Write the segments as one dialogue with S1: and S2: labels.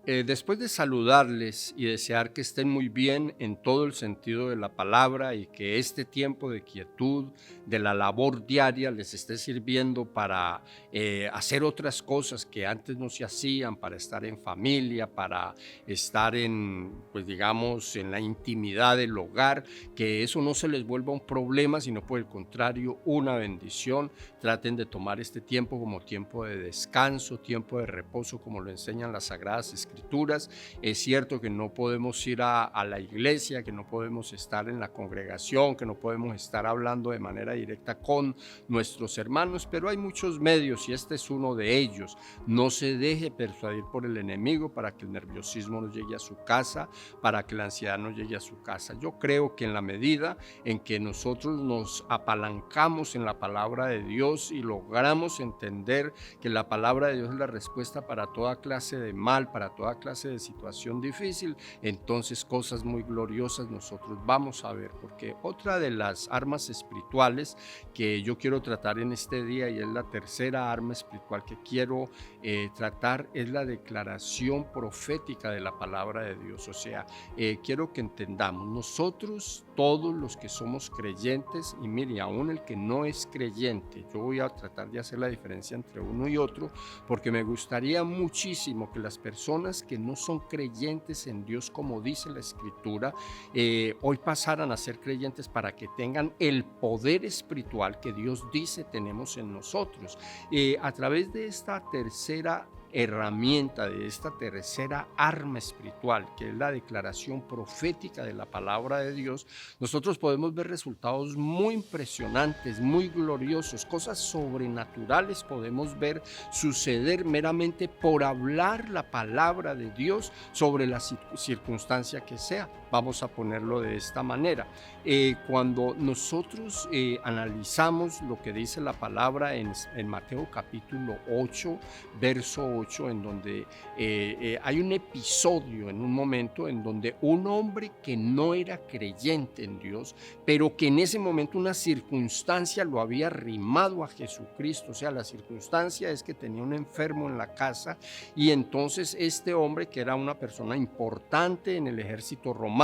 S1: Después de saludarles y desear que estén muy bien en todo el sentido de la palabra y que este tiempo de quietud, de la labor diaria, les esté sirviendo para hacer otras cosas que antes no se hacían, para estar en familia, para estar en, pues digamos, en la intimidad del hogar, que eso no se les vuelva un problema, sino por el contrario, una bendición. Traten de tomar este tiempo como tiempo de descanso, tiempo de reposo, como lo enseñan las Sagradas Escrituras. Es cierto que no podemos ir a la iglesia, que no podemos estar en la congregación, que no podemos estar hablando de manera directa con nuestros hermanos, pero hay muchos medios y este es uno de ellos. No se deje persuadir por el enemigo para que el nerviosismo no llegue a su casa, para que la ansiedad no llegue a su casa. Yo creo que en la medida en que nosotros nos apalancamos en la palabra de Dios y logramos entender que la palabra de Dios es la respuesta para toda clase de mal, para toda clase de situación difícil, entonces cosas muy gloriosas nosotros vamos a ver, porque otra de las armas espirituales que yo quiero tratar en este día, y es la tercera arma espiritual que quiero tratar, es la declaración profética de la palabra de Dios. O sea, quiero que entendamos, nosotros todos los que somos creyentes, y mire, aún el que no es creyente, yo voy a tratar de hacer la diferencia entre uno y otro, porque me gustaría muchísimo que las personas que no son creyentes en Dios, como dice la Escritura, hoy pasaran a ser creyentes para que tengan el poder espiritual que Dios dice tenemos en nosotros. A través de esta tercera herramienta, de esta tercera arma espiritual, que es la declaración profética de la palabra de Dios, nosotros podemos ver resultados muy impresionantes, muy gloriosos, cosas sobrenaturales podemos ver suceder meramente por hablar la palabra de Dios sobre la circunstancia que sea. Vamos a ponerlo de esta manera. Cuando nosotros analizamos lo que dice la palabra en Mateo capítulo 8, verso 8, en donde hay un episodio, en un momento en donde un hombre que no era creyente en Dios, pero que en ese momento una circunstancia lo había arrimado a Jesucristo. O sea, la circunstancia es que tenía un enfermo en la casa y entonces este hombre, que era una persona importante en el ejército romano,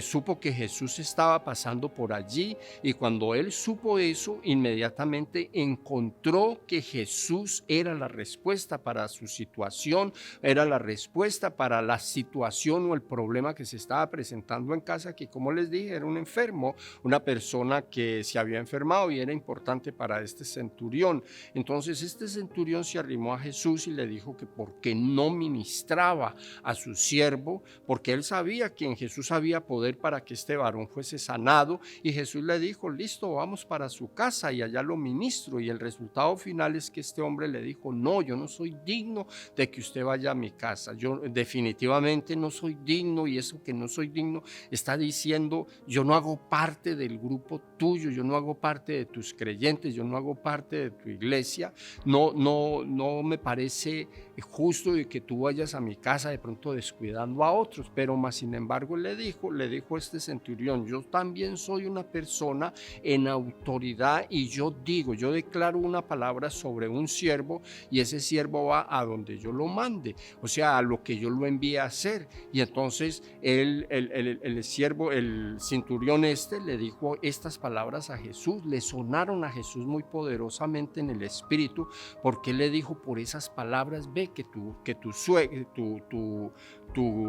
S1: supo que Jesús estaba pasando por allí, y cuando él supo eso, inmediatamente encontró que Jesús era la respuesta para su situación, era la respuesta para la situación o el problema que se estaba presentando en casa, que como les dije, era un enfermo, una persona que se había enfermado y era importante para este centurión. Entonces este centurión se arrimó a Jesús y le dijo que por qué no ministraba a su siervo, porque él sabía que en Jesús había poder para que este varón fuese sanado, y Jesús le dijo: listo, vamos para su casa y allá lo ministro. Y el resultado final es que este hombre le dijo: no, yo no soy digno de que usted vaya a mi casa, yo definitivamente no soy digno, y eso que no soy digno está diciendo: yo no hago parte del grupo tuyo, yo no hago parte de tus creyentes, yo no hago parte de tu iglesia, no me parece justo de que tú vayas a mi casa de pronto descuidando a otros. Pero más sin embargo le dijo este centurión: yo también soy una persona en autoridad, y yo declaro una palabra sobre un siervo, y ese siervo va a donde yo lo mande, o sea, a lo que yo lo envíe a hacer. Y entonces el siervo, el centurión le dijo estas palabras a Jesús, le sonaron a Jesús muy poderosamente en el espíritu, porque le dijo: por esas palabras, ve que tu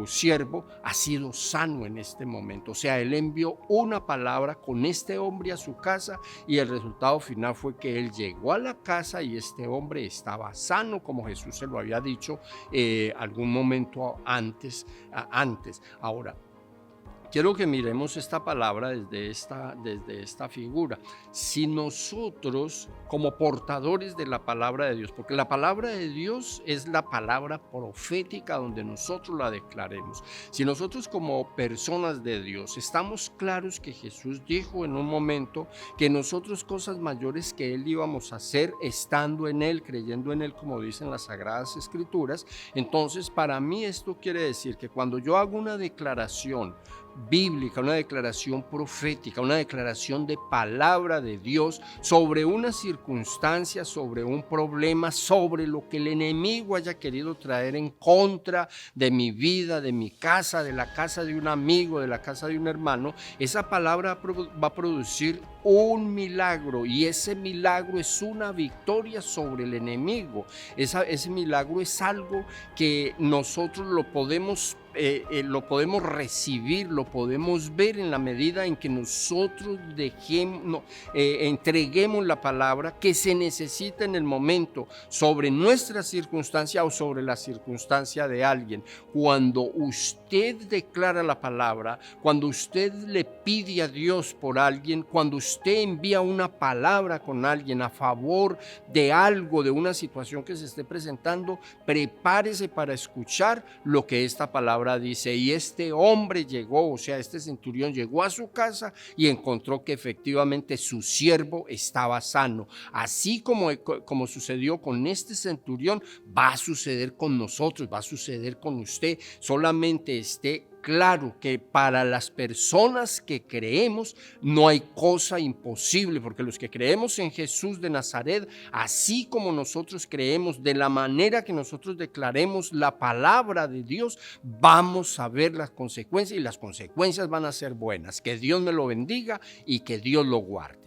S1: siervo ha sido sano en este momento. O sea, él envió una palabra con este hombre a su casa, y el resultado final fue que él llegó a la casa y este hombre estaba sano, como Jesús se lo había dicho algún momento antes. Ahora, quiero que miremos esta palabra desde esta figura. Si nosotros, como portadores de la palabra de Dios, porque la palabra de Dios es la palabra profética donde nosotros la declaremos, si nosotros como personas de Dios estamos claros que Jesús dijo en un momento que nosotros cosas mayores que Él íbamos a hacer estando en Él, creyendo en Él, como dicen las Sagradas Escrituras, entonces para mí esto quiere decir que cuando yo hago una declaración bíblica, una declaración profética, una declaración de palabra de Dios sobre una circunstancia, sobre un problema, sobre lo que el enemigo haya querido traer en contra de mi vida, de mi casa, de la casa de un amigo, de la casa de un hermano, esa palabra va a producir un milagro, y ese milagro es una victoria sobre el enemigo. Ese milagro es algo que nosotros lo podemos recibir, lo podemos ver en la medida en que nosotros entreguemos la palabra que se necesita en el momento sobre nuestra circunstancia o sobre la circunstancia de alguien. Cuando usted declara la palabra, cuando usted le pide a Dios por alguien, cuando usted envía una palabra con alguien a favor de algo, de una situación que se esté presentando, prepárese para escuchar lo que esta palabra dice. Y este hombre llegó, o sea, este centurión llegó a su casa y encontró que efectivamente su siervo estaba sano. Así como sucedió con este centurión, va a suceder con nosotros, va a suceder con usted. Solamente esté claro que para las personas que creemos no hay cosa imposible, porque los que creemos en Jesús de Nazaret, así como nosotros creemos, de la manera que nosotros declaremos la palabra de Dios, vamos a ver las consecuencias, y las consecuencias van a ser buenas. Que Dios me lo bendiga y que Dios lo guarde.